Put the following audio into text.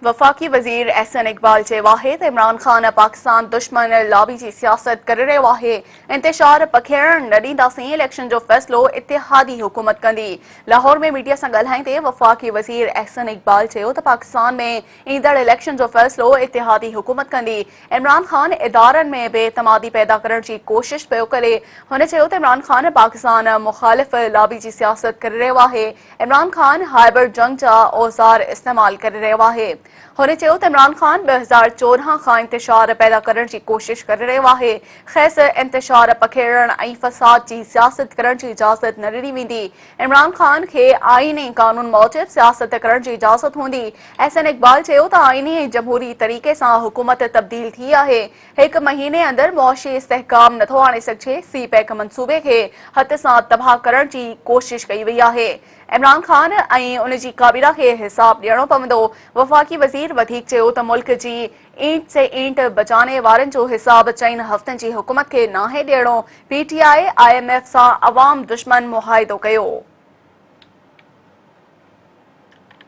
वफाकी वजीर احسن اقبال चयो आहे त इमरान ख़ान पाकिस्तान दुश्मन लॉबी जी सियासत करे रहियो आहे। इंतशार पखेड़ण न ॾींदासीं, इलेक्शन जो फ़ैसिलो इतिहादी हुकूमत कंदी। लाहौर में मीडिया सां ॻाल्हाईंदे वफाकी वजीर احسن اقبال चयो त पाकिस्तान में ईंदड़ इलेक्शन जो फ़ैसिलो इतिहादी हुकूमत कंदी। इमरान ख़ान इदारनि में बेतमादी पैदा करण जी कोशिश पियो करे। हुन चयो त इमरान ख़ान पाकिस्तान मुख़ालिफ़ लॉबी जी सियासत करे रहियो आहे। इमरान ख़ान हाइब्रिड जंग जा औज़ार इस्तेमाल करे रहियो आहे। हुन चयो त इमरान ख़ान 2014 खां इंतशार पैदा करण जी कोशिश करे रहियो आहे। खेसि इंतशार पखेड़ण ऐं फ़साद जी सियासत करण जी इजाज़त न ॾिनी वेंदी। इमरान ख़ान खे आईनी कानून मूजिब सियासत करण जी इजाज़त हूंदी। احسن اقبال चयो त आईनी ऐं जमहूरी तरीक़े सां हुकूमत तब्दील थी आहे। हिकु महीने अंदरि मुआशी इस्तेहकाम नथो आणे सघिजे। सी पैक मंसूबे खे हथ सां तबाह करण जी कोशिश कई वई आहे। इमरान ख़ान ऐं उन जी काबीना खे हिसाब ॾियणो पवंदो। वफ़ाकी वज़ीर वधीक चयो त मुल्क जी ईंट से ईंट बचाने वारनि जो हिसाब 4 हफ़्तनि जी हुकूमत खे नाहे ॾियणो। PTI IMF सां अवाम दुश्मन मुआहिदो कयो।